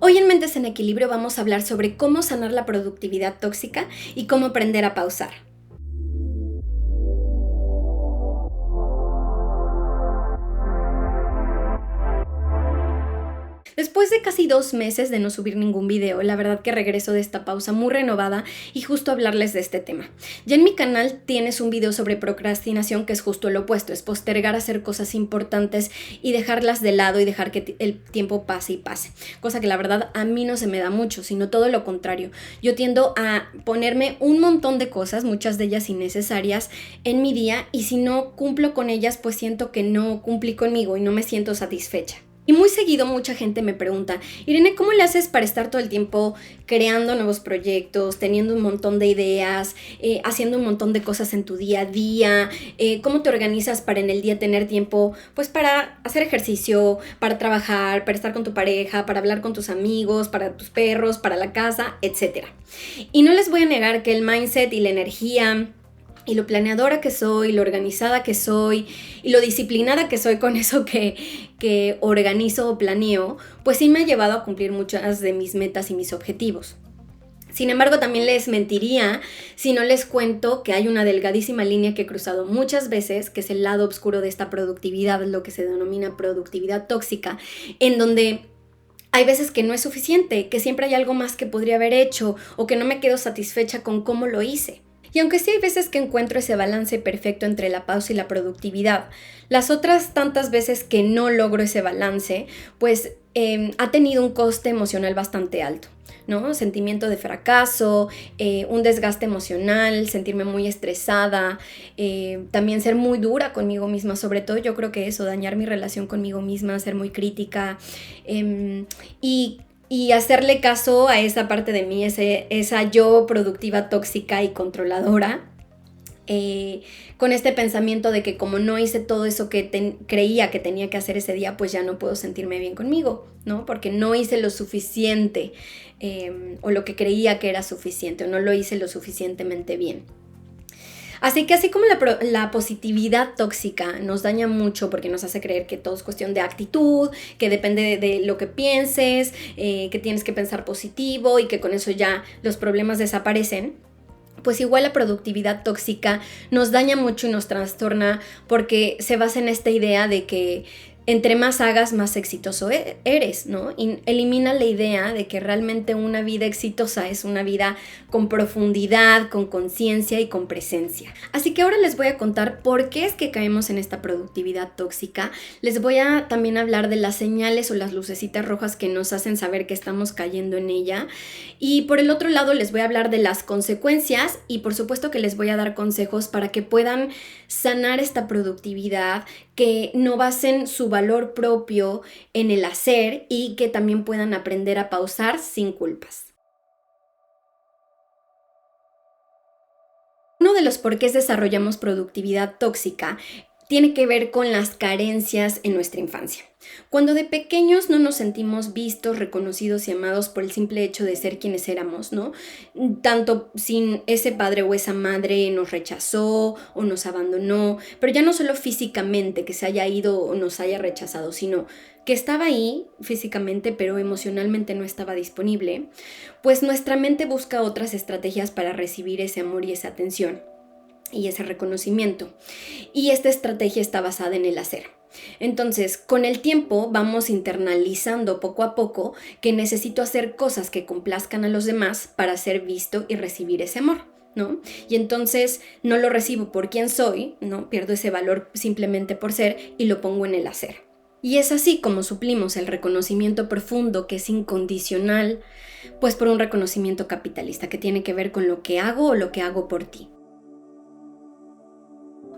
Hoy en Mentes en Equilibrio vamos a hablar sobre cómo sanar la productividad tóxica y cómo aprender a pausar. Después de casi 2 meses de no subir ningún video, la verdad que regreso de esta pausa muy renovada y justo hablarles de este tema. Ya en mi canal tienes un video sobre procrastinación que es justo lo opuesto, es postergar hacer cosas importantes y dejarlas de lado y dejar que el tiempo pase y pase. Cosa que la verdad a mí no se me da mucho, sino todo lo contrario. Yo tiendo a ponerme un montón de cosas, muchas de ellas innecesarias, en mi día y si no cumplo con ellas, pues siento que no cumplí conmigo y no me siento satisfecha. Y muy seguido mucha gente me pregunta, Irene, ¿cómo le haces para estar todo el tiempo creando nuevos proyectos, teniendo un montón de ideas, haciendo un montón de cosas en tu día a día? ¿Cómo te organizas para en el día tener tiempo pues para hacer ejercicio, para trabajar, para estar con tu pareja, para hablar con tus amigos, para tus perros, para la casa, etcétera? Y no les voy a negar que el mindset y la energía y lo planeadora que soy, lo organizada que soy y lo disciplinada que soy con eso que organizo o planeo, pues sí me ha llevado a cumplir muchas de mis metas y mis objetivos. Sin embargo, también les mentiría si no les cuento que hay una delgadísima línea que he cruzado muchas veces, que es el lado oscuro de esta productividad, lo que se denomina productividad tóxica, en donde hay veces que no es suficiente, que siempre hay algo más que podría haber hecho o que no me quedo satisfecha con cómo lo hice. Y aunque sí hay veces que encuentro ese balance perfecto entre la pausa y la productividad, las otras tantas veces que no logro ese balance, pues ha tenido un coste emocional bastante alto, ¿no? Sentimiento de fracaso, un desgaste emocional, sentirme muy estresada, también ser muy dura conmigo misma, sobre todo yo creo que eso, dañar mi relación conmigo misma, ser muy crítica y hacerle caso a esa parte de mí, esa yo productiva, tóxica y controladora, con este pensamiento de que como no hice todo eso que creía que tenía que hacer ese día, pues ya no puedo sentirme bien conmigo, ¿no? Porque no hice lo suficiente o lo que creía que era suficiente o no lo hice lo suficientemente bien. Así que así como la positividad tóxica nos daña mucho porque nos hace creer que todo es cuestión de actitud, que depende de lo que pienses, que tienes que pensar positivo y que con eso ya los problemas desaparecen, pues igual la productividad tóxica nos daña mucho y nos trastorna porque se basa en esta idea de que entre más hagas, más exitoso eres, ¿no? Y elimina la idea de que realmente una vida exitosa es una vida con profundidad, con conciencia y con presencia. Así que ahora les voy a contar por qué es que caemos en esta productividad tóxica. Les voy a también hablar de las señales o las lucecitas rojas que nos hacen saber que estamos cayendo en ella. Y por el otro lado les voy a hablar de las consecuencias y por supuesto que les voy a dar consejos para que puedan sanar esta productividad, que no basen su valor propio en el hacer y que también puedan aprender a pausar sin culpas. Uno de los por qué desarrollamos productividad tóxica tiene que ver con las carencias en nuestra infancia. Cuando de pequeños no nos sentimos vistos, reconocidos y amados por el simple hecho de ser quienes éramos, ¿no? Tanto sin ese padre o esa madre nos rechazó o nos abandonó, pero ya no solo físicamente que se haya ido o nos haya rechazado, sino que estaba ahí físicamente pero emocionalmente no estaba disponible, pues nuestra mente busca otras estrategias para recibir ese amor y esa atención y ese reconocimiento. Y esta estrategia está basada en el hacer. Entonces, con el tiempo vamos internalizando poco a poco que necesito hacer cosas que complazcan a los demás para ser visto y recibir ese amor, ¿no? Y entonces no lo recibo por quien soy, ¿no? Pierdo ese valor simplemente por ser y lo pongo en el hacer. Y es así como suplimos el reconocimiento profundo que es incondicional, pues por un reconocimiento capitalista que tiene que ver con lo que hago o lo que hago por ti.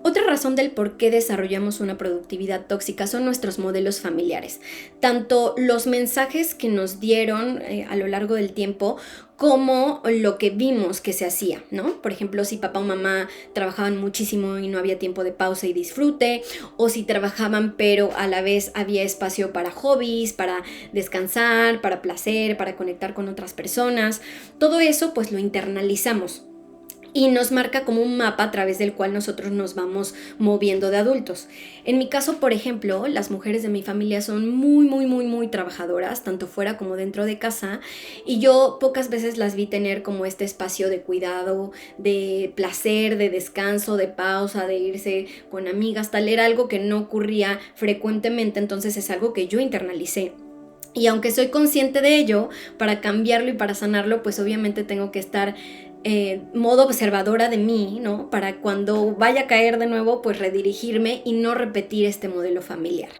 Otra razón del por qué desarrollamos una productividad tóxica son nuestros modelos familiares, tanto los mensajes que nos dieron a lo largo del tiempo como lo que vimos que se hacía, ¿no? Por ejemplo, si papá o mamá trabajaban muchísimo y no había tiempo de pausa y disfrute, o si trabajaban pero a la vez había espacio para hobbies, para descansar, para placer, para conectar con otras personas, todo eso pues lo internalizamos. y nos marca como un mapa a través del cual nosotros nos vamos moviendo de adultos. En mi caso, por ejemplo, las mujeres de mi familia son muy trabajadoras, tanto fuera como dentro de casa, y yo pocas veces las vi tener como este espacio de cuidado, de placer, de descanso, de pausa, de irse con amigas, tal era algo que no ocurría frecuentemente, entonces es algo que yo internalicé. Y aunque soy consciente de ello, para cambiarlo y para sanarlo, pues obviamente tengo que estar modo observadora de mí, ¿no? Para cuando vaya a caer de nuevo, pues redirigirme y no repetir este modelo familiar.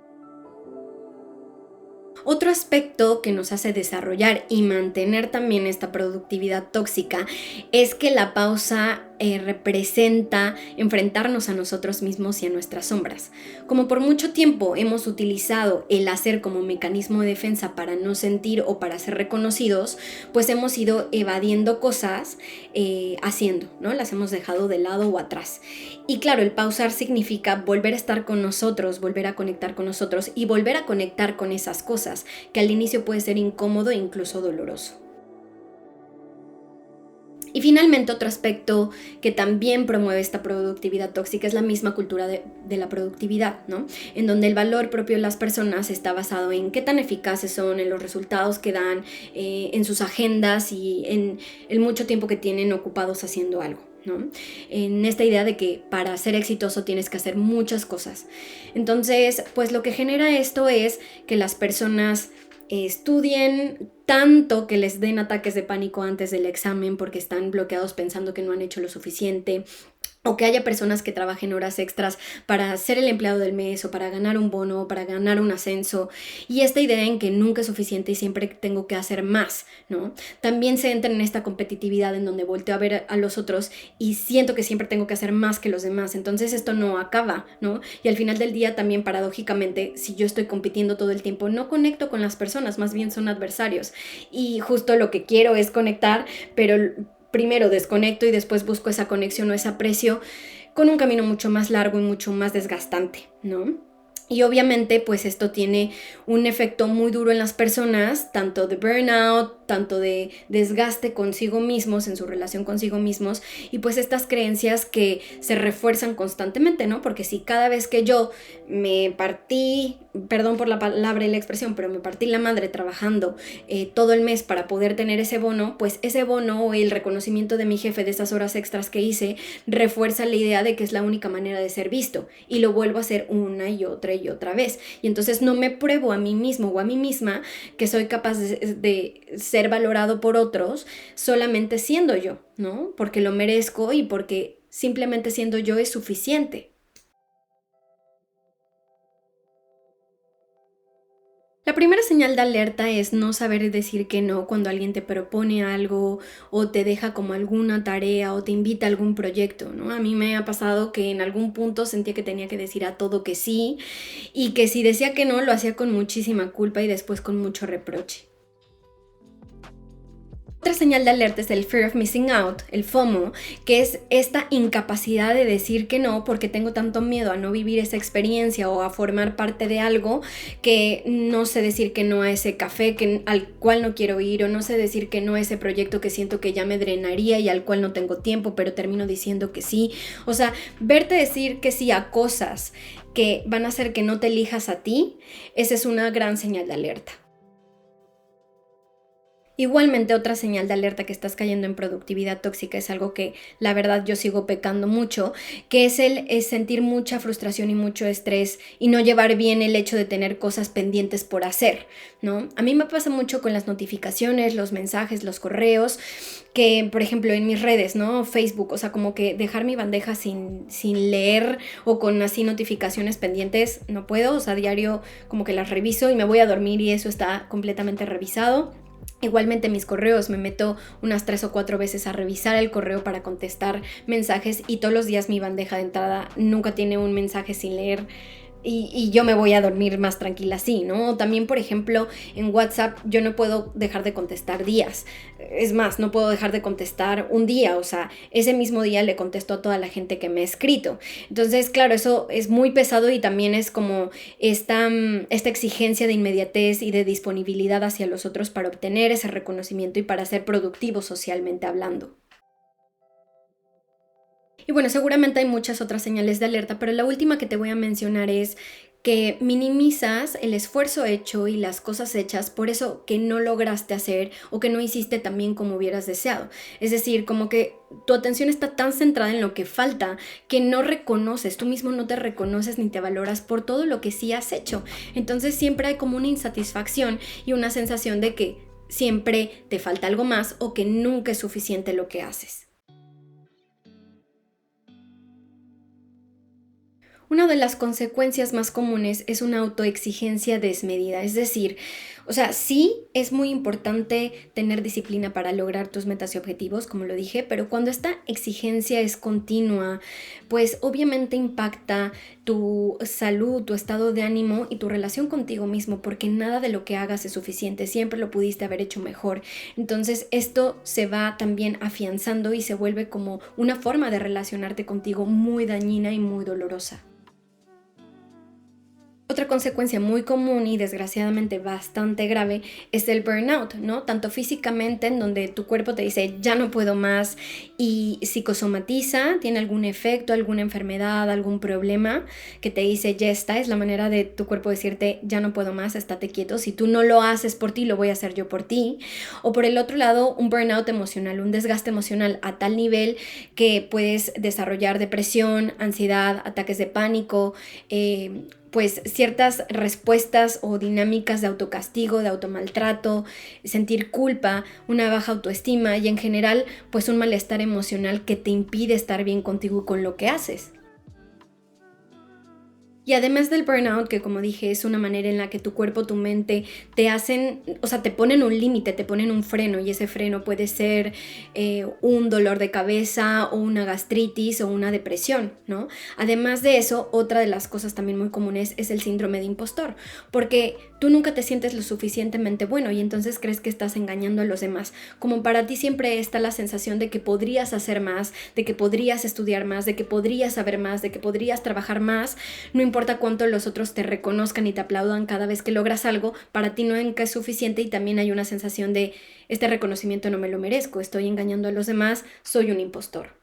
Otro aspecto que nos hace desarrollar y mantener también esta productividad tóxica es que la pausa representa enfrentarnos a nosotros mismos y a nuestras sombras. Como por mucho tiempo hemos utilizado el hacer como mecanismo de defensa para no sentir o para ser reconocidos, pues hemos ido evadiendo cosas haciendo, ¿no? Las hemos dejado de lado o atrás. Y claro, el pausar significa volver a estar con nosotros, volver a conectar con nosotros y volver a conectar con esas cosas, que al inicio puede ser incómodo e incluso doloroso. Y finalmente, otro aspecto que también promueve esta productividad tóxica es la misma cultura de la productividad, ¿no? En donde el valor propio de las personas está basado en qué tan eficaces son, en los resultados que dan, en sus agendas y en el mucho tiempo que tienen ocupados haciendo algo, ¿no? En esta idea de que para ser exitoso tienes que hacer muchas cosas. Entonces, pues lo que genera esto es que las personas estudien tanto que les den ataques de pánico antes del examen porque están bloqueados pensando que no han hecho lo suficiente, o que haya personas que trabajen horas extras para ser el empleado del mes o para ganar un bono o para ganar un ascenso, y esta idea en que nunca es suficiente y siempre tengo que hacer más, ¿no? También se entra en esta competitividad en donde volteo a ver a los otros y siento que siempre tengo que hacer más que los demás, entonces esto no acaba, ¿no? Y al final del día también, paradójicamente, si yo estoy compitiendo todo el tiempo, no conecto con las personas, más bien son adversarios, y justo lo que quiero es conectar, pero primero desconecto y después busco esa conexión o ese aprecio con un camino mucho más largo y mucho más desgastante, ¿no? Y obviamente pues esto tiene un efecto muy duro en las personas, tanto de burnout, tanto de desgaste consigo mismos, en su relación consigo mismos, y pues estas creencias que se refuerzan constantemente, ¿no? Porque si cada vez que yo me partí, perdón por la palabra y la expresión, pero me partí la madre trabajando todo el mes para poder tener ese bono, pues ese bono o el reconocimiento de mi jefe de esas horas extras que hice refuerza la idea de que es la única manera de ser visto, y lo vuelvo a hacer una y otra vez, y entonces no me pruebo a mí mismo o a mí misma que soy capaz de ser valorado por otros solamente siendo yo, ¿no? Porque lo merezco y porque simplemente siendo yo es suficiente. La primera señal de alerta es no saber decir que no cuando alguien te propone algo o te deja como alguna tarea o te invita a algún proyecto, ¿no? A mí me ha pasado que en algún punto sentía que tenía que decir a todo que sí, y que si decía que no lo hacía con muchísima culpa y después con mucho reproche. Otra señal de alerta es el fear of missing out, el FOMO, que es esta incapacidad de decir que no porque tengo tanto miedo a no vivir esa experiencia o a formar parte de algo que no sé decir que no a ese café al cual no quiero ir, o no sé decir que no a ese proyecto que siento que ya me drenaría y al cual no tengo tiempo, pero termino diciendo que sí. O sea, verte decir que sí a cosas que van a hacer que no te elijas a ti, esa es una gran señal de alerta. Igualmente, otra señal de alerta que estás cayendo en productividad tóxica es algo que la verdad yo sigo pecando mucho, que es sentir mucha frustración y mucho estrés y no llevar bien el hecho de tener cosas pendientes por hacer, ¿no? A mí me pasa mucho con las notificaciones, los mensajes, los correos, que por ejemplo en mis redes, ¿no? Facebook, o sea, como que dejar mi bandeja sin leer o con así notificaciones pendientes, no puedo, o sea, diario como que las reviso y me voy a dormir y eso está completamente revisado. Igualmente mis correos, me meto unas 3 o 4 veces a revisar el correo para contestar mensajes, y todos los días mi bandeja de entrada nunca tiene un mensaje sin leer. Y yo me voy a dormir más tranquila así, ¿no? También, por ejemplo, en WhatsApp yo no puedo dejar de contestar días. Es más, no puedo dejar de contestar un día, o sea, ese mismo día le contesto a toda la gente que me ha escrito. Entonces, claro, eso es muy pesado y también es como esta exigencia de inmediatez y de disponibilidad hacia los otros para obtener ese reconocimiento y para ser productivo socialmente hablando. Y bueno, seguramente hay muchas otras señales de alerta, pero la última que te voy a mencionar es que minimizas el esfuerzo hecho y las cosas hechas por eso que no lograste hacer o que no hiciste tan bien como hubieras deseado. Es decir, como que tu atención está tan centrada en lo que falta que no reconoces, tú mismo no te reconoces ni te valoras por todo lo que sí has hecho. Entonces siempre hay como una insatisfacción y una sensación de que siempre te falta algo más o que nunca es suficiente lo que haces. Una de las consecuencias más comunes es una autoexigencia desmedida, es decir, sí es muy importante tener disciplina para lograr tus metas y objetivos, como lo dije, pero cuando esta exigencia es continua, pues obviamente impacta tu salud, tu estado de ánimo y tu relación contigo mismo, porque nada de lo que hagas es suficiente, siempre lo pudiste haber hecho mejor. Entonces esto se va también afianzando y se vuelve como una forma de relacionarte contigo muy dañina y muy dolorosa. Otra consecuencia muy común y desgraciadamente bastante grave es el burnout, ¿no? Tanto físicamente, en donde tu cuerpo te dice ya no puedo más, y psicosomatiza, tiene algún efecto, alguna enfermedad, algún problema que te dice ya está, es la manera de tu cuerpo decirte ya no puedo más, estate quieto, si tú no lo haces por ti, lo voy a hacer yo por ti. O por el otro lado, un burnout emocional, un desgaste emocional a tal nivel que puedes desarrollar depresión, ansiedad, ataques de pánico, pues ciertas respuestas o dinámicas de autocastigo, de automaltrato, sentir culpa, una baja autoestima y en general pues un malestar emocional que te impide estar bien contigo y con lo que haces. Y además del burnout, que como dije es una manera en la que tu cuerpo, tu mente te hacen, te ponen un límite, te ponen un freno, y ese freno puede ser un dolor de cabeza o una gastritis o una depresión, ¿no? Además de eso, otra de las cosas también muy comunes es el síndrome de impostor, porque tú nunca te sientes lo suficientemente bueno y entonces crees que estás engañando a los demás. Como para ti siempre está la sensación de que podrías hacer más, de que podrías estudiar más, de que podrías saber más, de que podrías trabajar más, no importa cuánto los otros te reconozcan y te aplaudan cada vez que logras algo, para ti no es suficiente y también hay una sensación de este reconocimiento no me lo merezco, estoy engañando a los demás, soy un impostor.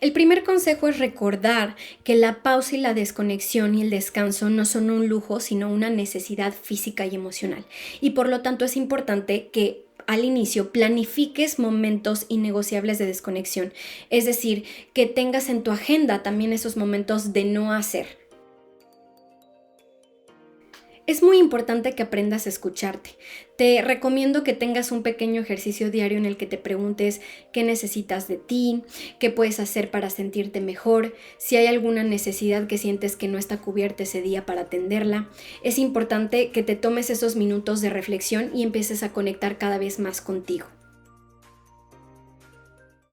El primer consejo es recordar que la pausa y la desconexión y el descanso no son un lujo, sino una necesidad física y emocional. Y por lo tanto es importante que al inicio planifiques momentos innegociables de desconexión. Es decir, que tengas en tu agenda también esos momentos de no hacer. Es muy importante que aprendas a escucharte. Te recomiendo que tengas un pequeño ejercicio diario en el que te preguntes qué necesitas de ti, qué puedes hacer para sentirte mejor, si hay alguna necesidad que sientes que no está cubierta ese día para atenderla. Es importante que te tomes esos minutos de reflexión y empieces a conectar cada vez más contigo.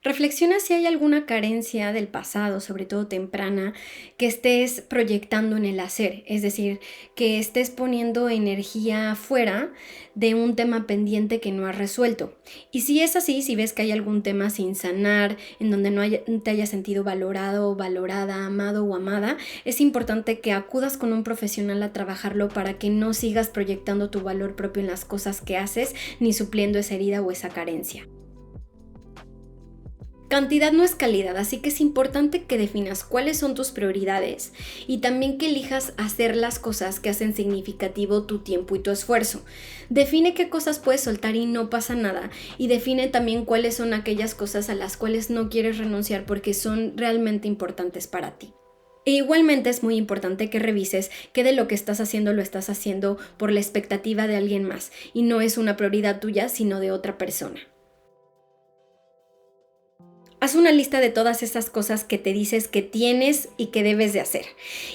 Reflexiona si hay alguna carencia del pasado, sobre todo temprana, que estés proyectando en el hacer, es decir, que estés poniendo energía afuera de un tema pendiente que no has resuelto. Y si es así, si ves que hay algún tema sin sanar, en donde no te hayas sentido valorado, valorada, amado o amada, es importante que acudas con un profesional a trabajarlo para que no sigas proyectando tu valor propio en las cosas que haces, ni supliendo esa herida o esa carencia. Cantidad no es calidad, así que es importante que definas cuáles son tus prioridades y también que elijas hacer las cosas que hacen significativo tu tiempo y tu esfuerzo. Define qué cosas puedes soltar y no pasa nada, y define también cuáles son aquellas cosas a las cuales no quieres renunciar porque son realmente importantes para ti. E igualmente es muy importante que revises que de lo que estás haciendo lo estás haciendo por la expectativa de alguien más y no es una prioridad tuya sino de otra persona. Haz una lista de todas esas cosas que te dices que tienes y que debes de hacer.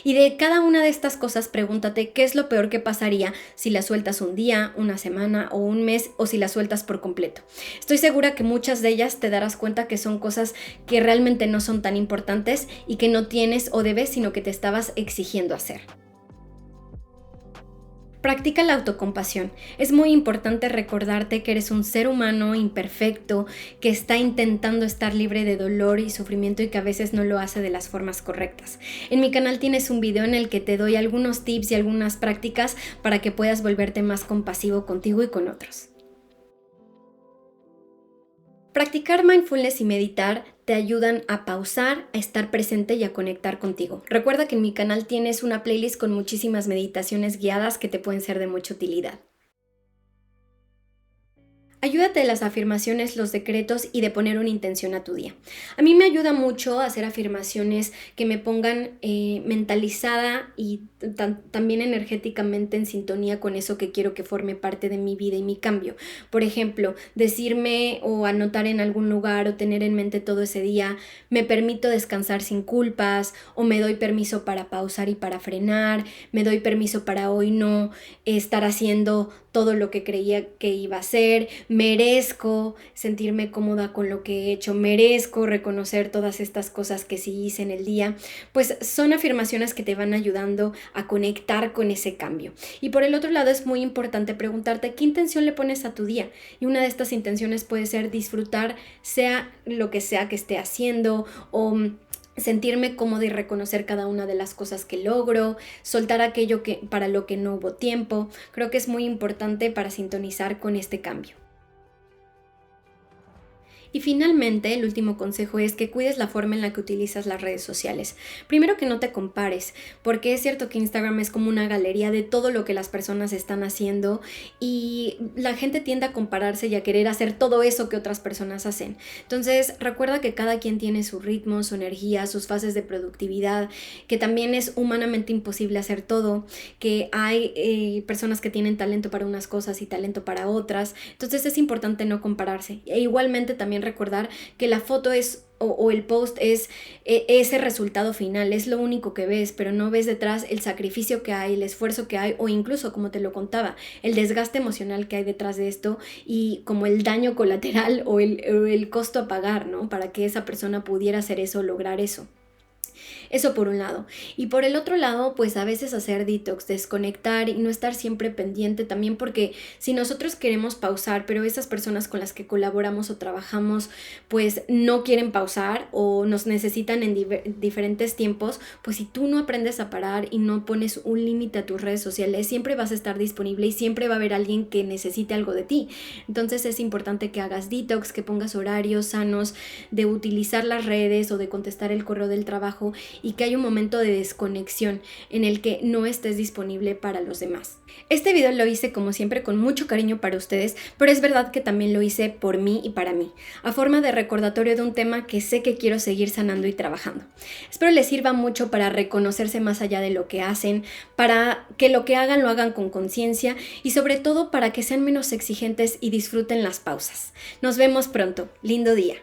Y de cada una de estas cosas pregúntate qué es lo peor que pasaría si las sueltas un día, una semana o un mes, o si las sueltas por completo. Estoy segura que muchas de ellas te darás cuenta que son cosas que realmente no son tan importantes y que no tienes o debes, sino que te estabas exigiendo hacer. Practica la autocompasión. Es muy importante recordarte que eres un ser humano imperfecto, que está intentando estar libre de dolor y sufrimiento y que a veces no lo hace de las formas correctas. En mi canal tienes un video en el que te doy algunos tips y algunas prácticas para que puedas volverte más compasivo contigo y con otros. Practicar mindfulness y meditar te ayudan a pausar, a estar presente y a conectar contigo. Recuerda que en mi canal tienes una playlist con muchísimas meditaciones guiadas que te pueden ser de mucha utilidad. Ayúdate de las afirmaciones, los decretos y de poner una intención a tu día. A mí me ayuda mucho hacer afirmaciones que me pongan mentalizada y también energéticamente en sintonía con eso que quiero que forme parte de mi vida y mi cambio. Por ejemplo, decirme o anotar en algún lugar o tener en mente todo ese día, me permito descansar sin culpas, o me doy permiso para pausar y para frenar, me doy permiso para hoy no estar haciendo todo lo que creía que iba a hacer, merezco sentirme cómoda con lo que he hecho, merezco reconocer todas estas cosas que sí hice en el día. Pues son afirmaciones que te van ayudando a conectar con ese cambio. Y por el otro lado es muy importante preguntarte qué intención le pones a tu día, y una de estas intenciones puede ser disfrutar sea lo que sea que esté haciendo, o sentirme cómoda y reconocer cada una de las cosas que logro, soltar aquello para lo que no hubo tiempo. Creo que es muy importante para sintonizar con este cambio. Y finalmente, el último consejo es que cuides la forma en la que utilizas las redes sociales. Primero, que no te compares, porque es cierto que Instagram es como una galería de todo lo que las personas están haciendo, y la gente tiende a compararse y a querer hacer todo eso que otras personas hacen. Entonces, recuerda que cada quien tiene su ritmo, su energía, sus fases de productividad, que también es humanamente imposible hacer todo, que hay personas que tienen talento para unas cosas y talento para otras. Entonces es importante no compararse. E igualmente también recordar que la foto es o el post es ese resultado final, es lo único que ves, pero no ves detrás el sacrificio que hay, el esfuerzo que hay, o incluso, como te lo contaba, el desgaste emocional que hay detrás de esto, y como el daño colateral o el costo a pagar, ¿no? Para que esa persona pudiera hacer eso, lograr eso. Eso por un lado. Y por el otro lado, pues a veces hacer detox, desconectar y no estar siempre pendiente también, porque si nosotros queremos pausar, pero esas personas con las que colaboramos o trabajamos pues no quieren pausar o nos necesitan en diferentes tiempos, pues si tú no aprendes a parar y no pones un límite a tus redes sociales, siempre vas a estar disponible y siempre va a haber alguien que necesite algo de ti. Entonces es importante que hagas detox, que pongas horarios sanos de utilizar las redes o de contestar el correo del trabajo, y que hay un momento de desconexión en el que no estés disponible para los demás. Este video lo hice como siempre con mucho cariño para ustedes, pero es verdad que también lo hice por mí y para mí, a forma de recordatorio de un tema que sé que quiero seguir sanando y trabajando. Espero les sirva mucho para reconocerse más allá de lo que hacen, para que lo que hagan lo hagan con conciencia, y sobre todo para que sean menos exigentes y disfruten las pausas. Nos vemos pronto. Lindo día.